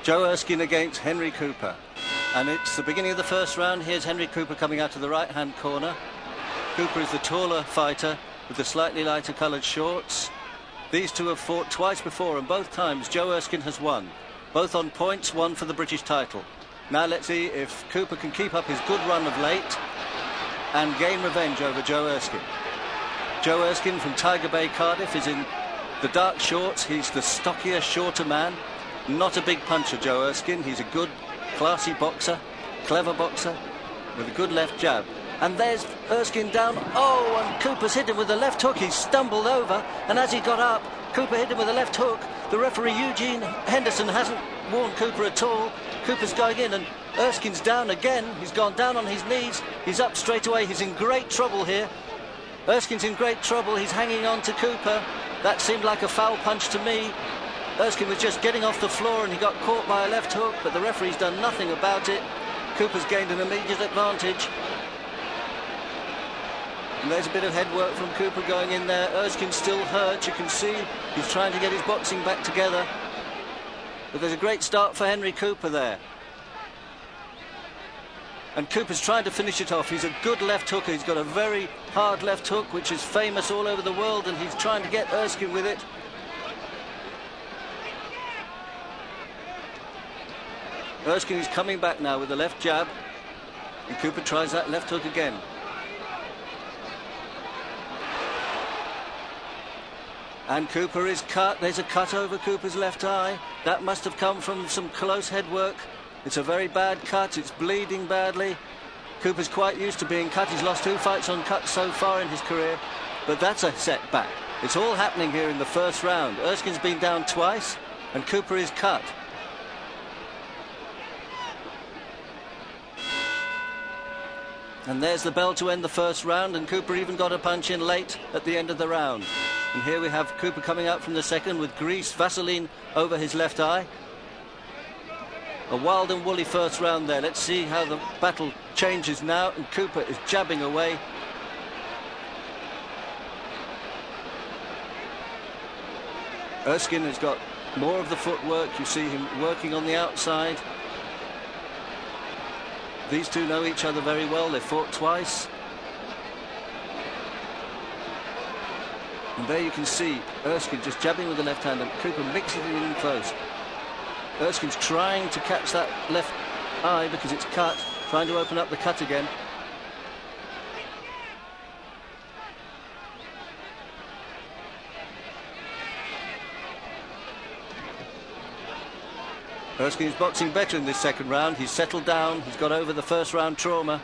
Joe Erskine against Henry Cooper. And it's the beginning of the first round. Here's Henry Cooper coming out of the right-hand corner. Cooper is the taller fighter with the slightly lighter coloured shorts. These two have fought twice before, and both times Joe Erskine has won. Both on points, one for the British title. Now let's see if Cooper can keep up his good run of late and gain revenge over Joe Erskine. Joe Erskine from Tiger Bay, Cardiff, is in the dark shorts. He's the stockier, shorter man. Not a big puncher, Joe Erskine. He's a good, classy boxer, clever boxer, with a good left jab. And there's Erskine down. Oh, and Cooper's hit him with a left hook. He stumbled over, and as he got up, Cooper hit him with a left hook. The referee, Eugene Henderson, hasn't warned Cooper at all. Cooper's going in, and Erskine's down again. He's gone down on his knees. He's up straight away. He's in great trouble here. Erskine's in great trouble. He's hanging on to Cooper. That seemed like a foul punch to me. Erskine was just getting off the floor, and he got caught by a left hook, but the referee's done nothing about it. Cooper's gained an immediate advantage. And there's a bit of head work from Cooper going in there. Erskine's still hurt. You can see he's trying to get his boxing back together. But there's a great start for Henry Cooper there. And Cooper's trying to finish it off. He's a good left hooker. He's got a very hard left hook, which is famous all over the world, and he's trying to get Erskine with it. Erskine is coming back now with the left jab, and Cooper tries that left hook again. And Cooper is cut. There's a cut over Cooper's left eye. That must have come from some close head work. It's a very bad cut. It's bleeding badly. Cooper's quite used to being cut. He's lost 2 fights on cuts so far in his career. But that's a setback. It's all happening here in the first round. Erskine's been down twice, and Cooper is cut. And there's the bell to end the first round, and Cooper even got a punch in late at the end of the round. And here we have Cooper coming out from the second with grease, Vaseline over his left eye. A wild and woolly first round there. Let's see how the battle changes now, and Cooper is jabbing away. Erskine has got more of the footwork. You see him working on the outside. These two know each other very well. They've fought twice. And there you can see Erskine just jabbing with the left hand, and Cooper mixing it in close. Erskine's trying to catch that left eye because it's cut, trying to open up the cut again. Erskine's boxing better in this second round. He's settled down. He's got over the first round trauma.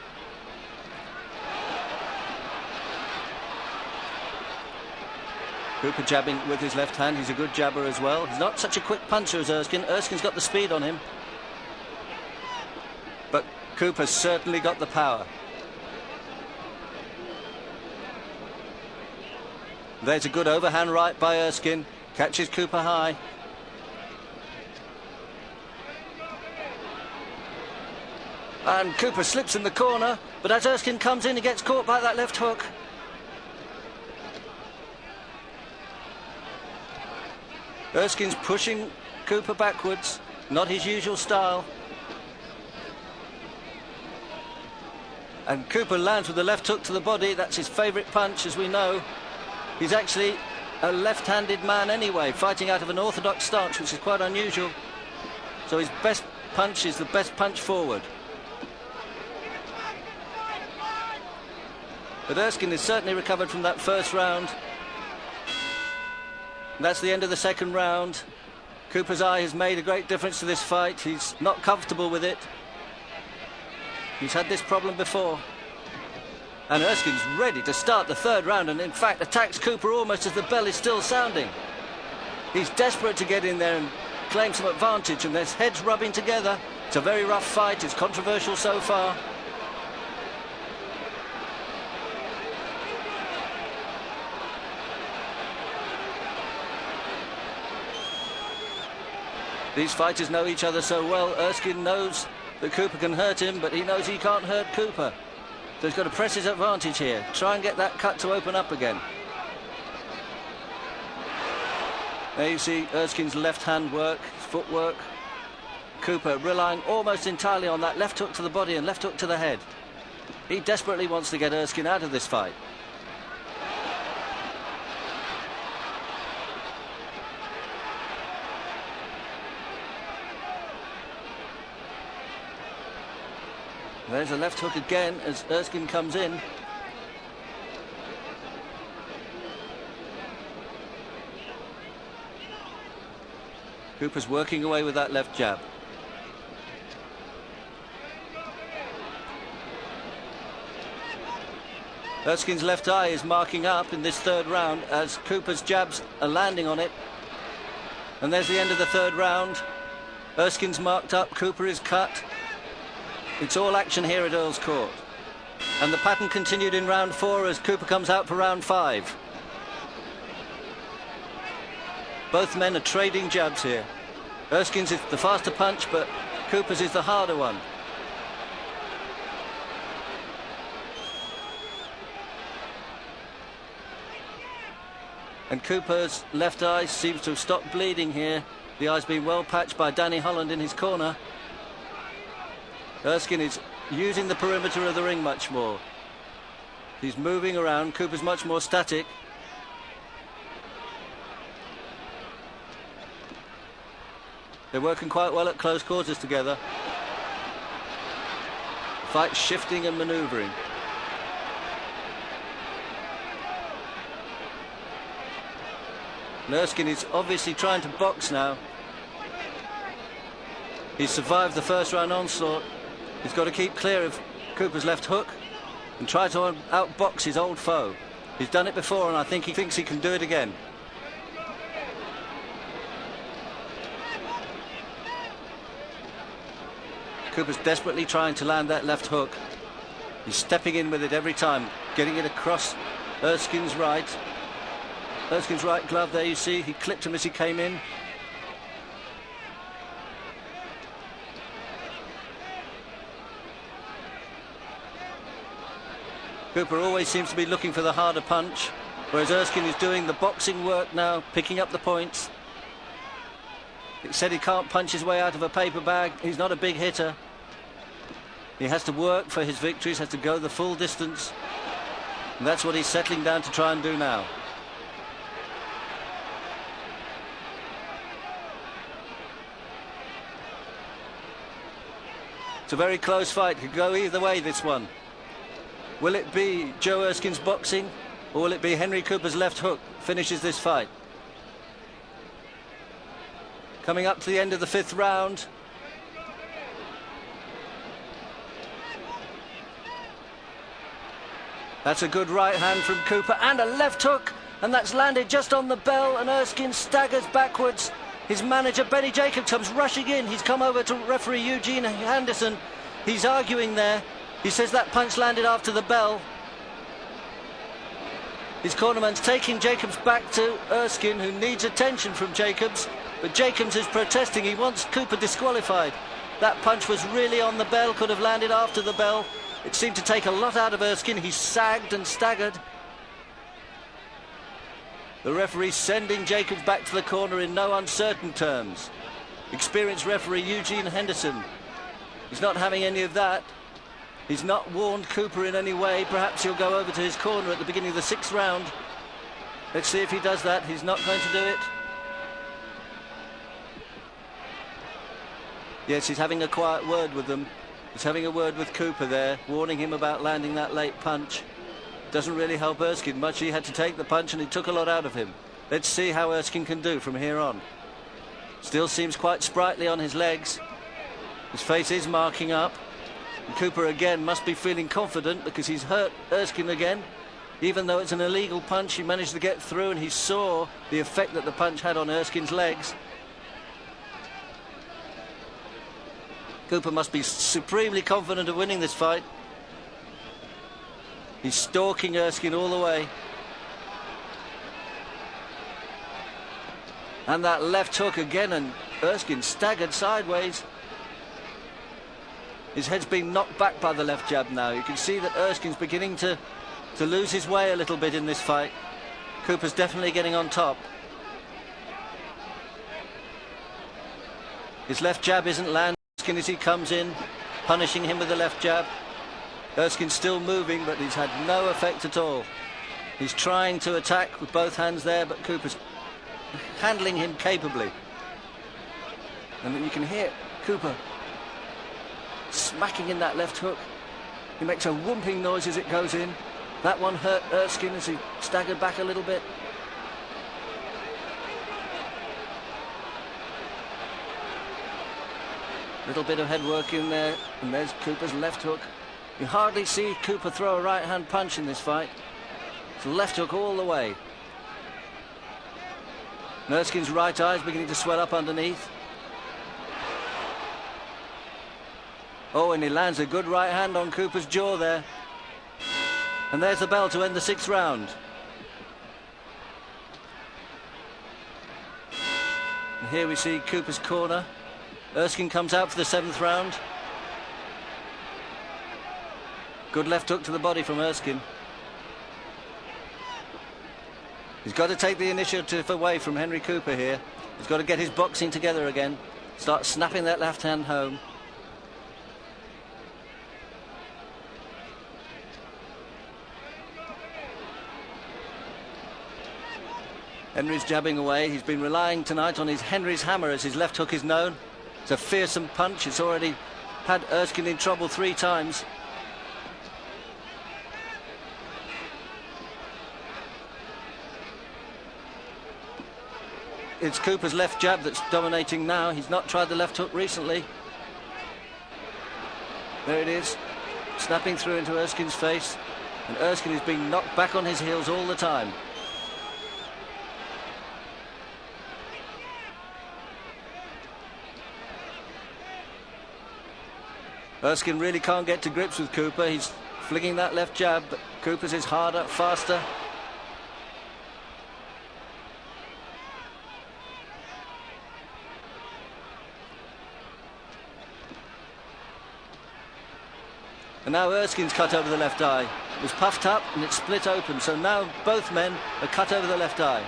Cooper jabbing with his left hand. He's a good jabber as well. He's not such a quick puncher as Erskine. Erskine's got the speed on him. But Cooper's certainly got the power. There's a good overhand right by Erskine. Catches Cooper high. And Cooper slips in the corner, but as Erskine comes in, he gets caught by that left hook. Erskine's pushing Cooper backwards, not his usual style. And Cooper lands with the left hook to the body. That's his favourite punch, as we know. He's actually a left-handed man anyway, fighting out of an orthodox stance, which is quite unusual. So his best punch is the best punch forward. But Erskine has certainly recovered from that first round. And that's the end of the second round. Cooper's eye has made a great difference to this fight. He's not comfortable with it. He's had this problem before. And Erskine's ready to start the third round, and in fact attacks Cooper almost as the bell is still sounding. He's desperate to get in there and claim some advantage, and there's heads rubbing together. It's a very rough fight. It's controversial so far. These fighters know each other so well. Erskine knows that Cooper can hurt him, but he knows he can't hurt Cooper. So he's got to press his advantage here. Try and get that cut to open up again. There you see Erskine's left hand work, his footwork. Cooper relying almost entirely on that left hook to the body and left hook to the head. He desperately wants to get Erskine out of this fight. There's a left hook again as Erskine comes in. Cooper's working away with that left jab. Erskine's left eye is marking up in this third round as Cooper's jabs are landing on it. And there's the end of the third round. Erskine's marked up, Cooper is cut. It's all action here at Earls Court. And the pattern continued in round 4 as Cooper comes out for round 5. Both men are trading jabs here. Erskine's is the faster punch, but Cooper's is the harder one. And Cooper's left eye seems to have stopped bleeding here. The eye's been well patched by Danny Holland in his corner. Erskine is using the perimeter of the ring much more. He's moving around. Cooper's much more static. They're working quite well at close quarters together. Fight shifting and manoeuvring. Erskine is obviously trying to box now. He's survived the first round onslaught. He's got to keep clear of Cooper's left hook and try to outbox his old foe. He's done it before and I think he thinks he can do it again. Cooper's desperately trying to land that left hook. He's stepping in with it every time, getting it across Erskine's right. Erskine's right glove there, you see, he clipped him as he came in. Cooper always seems to be looking for the harder punch, whereas Erskine is doing the boxing work now, picking up the points. He said he can't punch his way out of a paper bag. He's not a big hitter. He has to work for his victories, has to go the full distance. And that's what he's settling down to try and do now. It's a very close fight. Could go either way, this one. Will it be Joe Erskine's boxing, or will it be Henry Cooper's left hook finishes this fight? Coming up to the end of the 5th round. That's a good right hand from Cooper and a left hook, and that's landed just on the bell, and Erskine staggers backwards. His manager Benny Jacobs comes rushing in. He's come over to referee Eugene Henderson. He's arguing there. He says that punch landed after the bell. His cornerman's taking Jacobs back to Erskine, who needs attention from Jacobs. But Jacobs is protesting. He wants Cooper disqualified. That punch was really on the bell, could have landed after the bell. It seemed to take a lot out of Erskine. He sagged and staggered. The referee sending Jacobs back to the corner in no uncertain terms. Experienced referee Eugene Henderson. He's not having any of that. He's not warned Cooper in any way. Perhaps he'll go over to his corner at the beginning of the 6th round. Let's see if he does that. He's not going to do it. Yes, he's having a quiet word with them. He's having a word with Cooper there, warning him about landing that late punch. Doesn't really help Erskine much. He had to take the punch and it took a lot out of him. Let's see how Erskine can do from here on. Still seems quite sprightly on his legs. His face is marking up. And Cooper again must be feeling confident because he's hurt Erskine again. Even though it's an illegal punch, he managed to get through and he saw the effect that the punch had on Erskine's legs. Cooper must be supremely confident of winning this fight. He's stalking Erskine all the way. And that left hook again, and Erskine staggered sideways. His head's been knocked back by the left jab now. You can see that Erskine's beginning to lose his way a little bit in this fight. Cooper's definitely getting on top. His left jab isn't landing. Erskine, as he comes in, punishing him with the left jab. Erskine's still moving, but he's had no effect at all. He's trying to attack with both hands there, but Cooper's handling him capably. And you can hear Cooper smacking in that left hook. He makes a whomping noise as it goes in. That one hurt Erskine as he staggered back a little bit. Little bit of head work in there, and there's Cooper's left hook. You hardly see Cooper throw a right-hand punch in this fight. It's left hook all the way. And Erskine's right eye is beginning to swell up underneath. Oh, and he lands a good right hand on Cooper's jaw there. And there's the bell to end the 6th round. And here we see Cooper's corner. Erskine comes out for the 7th round. Good left hook to the body from Erskine. He's got to take the initiative away from Henry Cooper here. He's got to get his boxing together again. Start snapping that left hand home. Henry's jabbing away. He's been relying tonight on his Henry's hammer, as his left hook is known. It's a fearsome punch. It's already had Erskine in trouble 3 times. It's Cooper's left jab that's dominating now. He's not tried the left hook recently. There it is, snapping through into Erskine's face. And Erskine is being knocked back on his heels all the time. Erskine really can't get to grips with Cooper. He's flinging that left jab, but Cooper's is harder, faster. And now Erskine's cut over the left eye. It was puffed up and it split open, so now both men are cut over the left eye.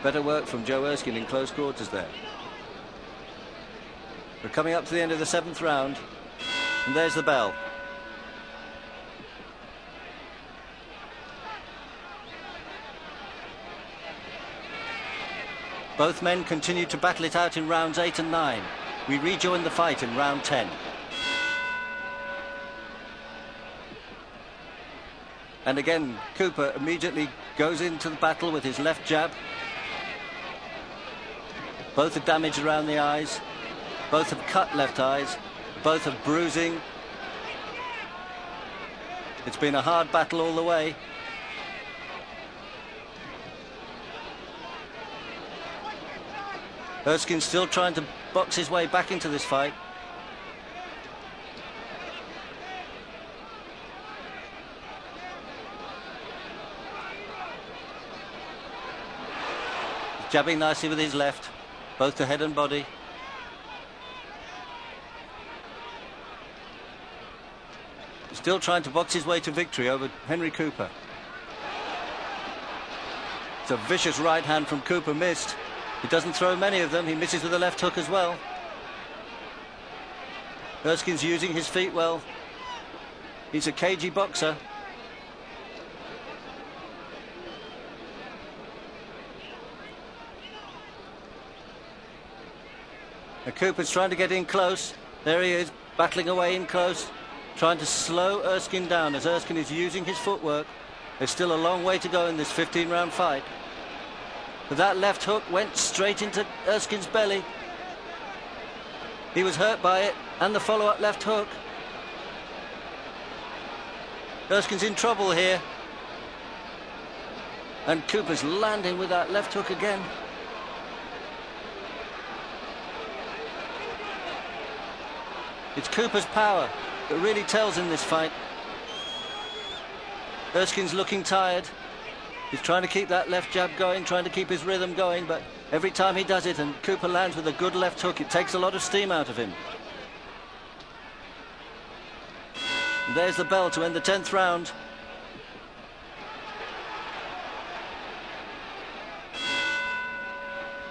Better work from Joe Erskine in close quarters there. We're coming up to the end of the 7th round, and there's the bell. Both men continue to battle it out in rounds 8 and 9. We rejoin the fight in round 10. And again, Cooper immediately goes into the battle with his left jab. Both are damaged around the eyes. Both have cut left eyes. Both have bruising. It's been a hard battle all the way. Erskine's still trying to box his way back into this fight. He's jabbing nicely with his left, both to head and body. He's still trying to box his way to victory over Henry Cooper. It's a vicious right hand from Cooper, missed. He doesn't throw many of them. He misses with the left hook as well. Erskine's using his feet well. He's a cagey boxer. And Cooper's trying to get in close. There he is, battling away in close, trying to slow Erskine down as Erskine is using his footwork. There's still a long way to go in this 15-round fight. But that left hook went straight into Erskine's belly. He was hurt by it, and the follow-up left hook. Erskine's in trouble here. And Cooper's landing with that left hook again. It's Cooper's power that really tells in this fight. Erskine's looking tired. He's trying to keep that left jab going, trying to keep his rhythm going, but every time he does it and Cooper lands with a good left hook, it takes a lot of steam out of him. And there's the bell to end the 10th round.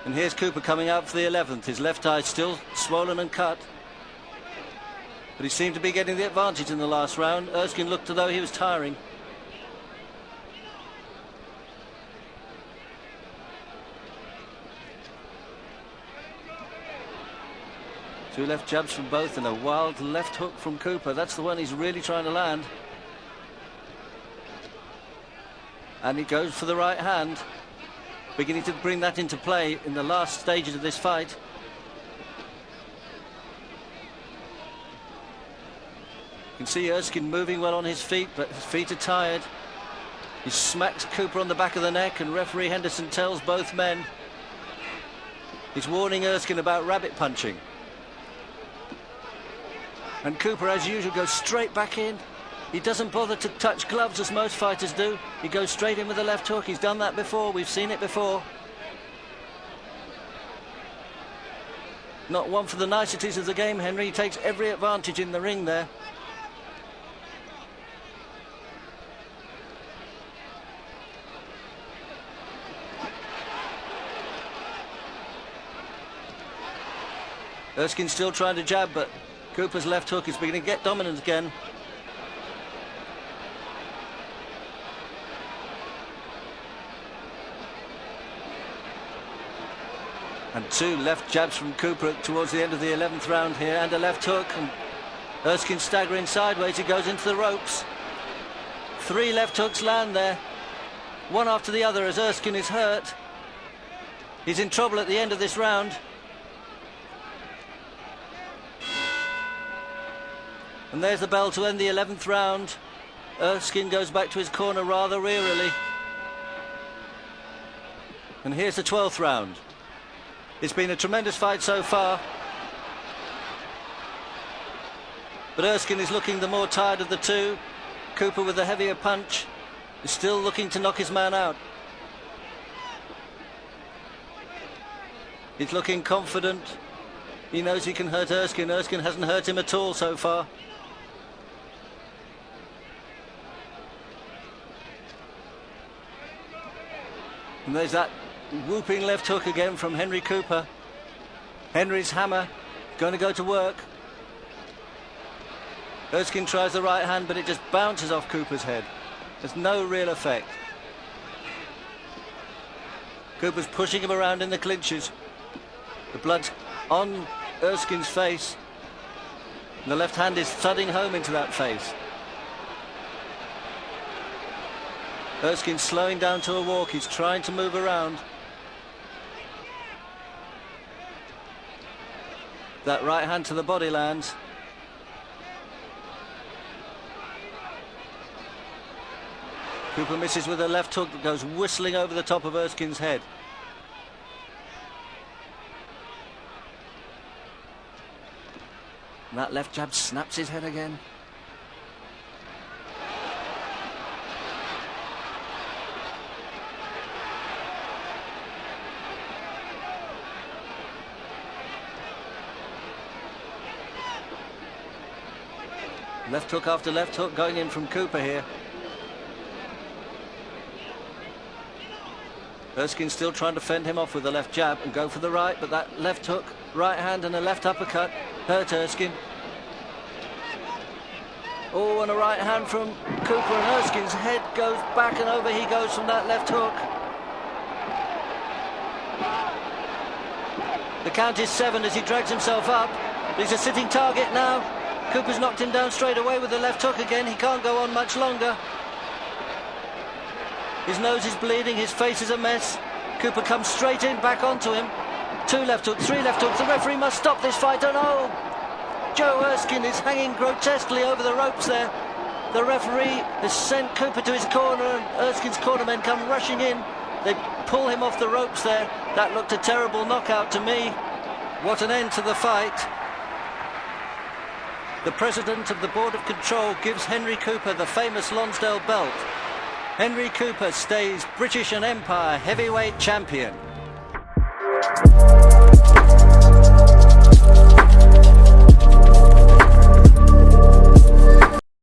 And here's Cooper coming out for the 11th. His left eye still swollen and cut. But he seemed to be getting the advantage in the last round. Erskine looked as though he was tiring. Two left jabs from both and a wild left hook from Cooper. That's the one he's really trying to land. And he goes for the right hand, beginning to bring that into play in the last stages of this fight. You can see Erskine moving well on his feet, but his feet are tired. He smacks Cooper on the back of the neck, and referee Henderson tells both men he's warning Erskine about rabbit punching. And Cooper, as usual, goes straight back in. He doesn't bother to touch gloves as most fighters do. He goes straight in with the left hook. He's done that before. We've seen it before. Not one for the niceties of the game, Henry. He takes every advantage in the ring there. Erskine's still trying to jab, but Cooper's left hook is beginning to get dominant again. And two left jabs from Cooper towards the end of the 11th round here, and a left hook. And Erskine staggering sideways, he goes into the ropes. Three left hooks land there, one after the other, as Erskine is hurt. He's in trouble at the end of this round. And there's the bell to end the 11th round. Erskine goes back to his corner rather wearily. And here's the 12th round. It's been a tremendous fight so far. But Erskine is looking the more tired of the two. Cooper, with the heavier punch, is still looking to knock his man out. He's looking confident. He knows he can hurt Erskine. Erskine hasn't hurt him at all so far. And there's that whooping left hook again from Henry Cooper. Henry's hammer going to go to work. Erskine tries the right hand, but it just bounces off Cooper's head. There's no real effect. Cooper's pushing him around in the clinches. The blood's on Erskine's face. And the left hand is thudding home into that face. Erskine slowing down to a walk. He's trying to move around. That right hand to the body lands. Cooper misses with a left hook that goes whistling over the top of Erskine's head. And that left jab snaps his head again. Left hook after left hook going in from Cooper here. Erskine still trying to fend him off with the left jab and go for the right, but that left hook, right hand and a left uppercut hurt Erskine. Oh, and a right hand from Cooper, and Erskine's head goes back and over he goes from that left hook. The count is 7 as he drags himself up. He's a sitting target now. Cooper's knocked him down straight away with the left hook again. He can't go on much longer. His nose is bleeding, his face is a mess. Cooper comes straight in, back onto him. 2 left hooks, 3 left hooks. The referee must stop this fight. Oh no! Joe Erskine is hanging grotesquely over the ropes there. The referee has sent Cooper to his corner, and Erskine's cornermen come rushing in. They pull him off the ropes there. That looked a terrible knockout to me. What an end to the fight. The president of the Board of Control gives Henry Cooper the famous Lonsdale belt. Henry Cooper stays British and Empire heavyweight champion.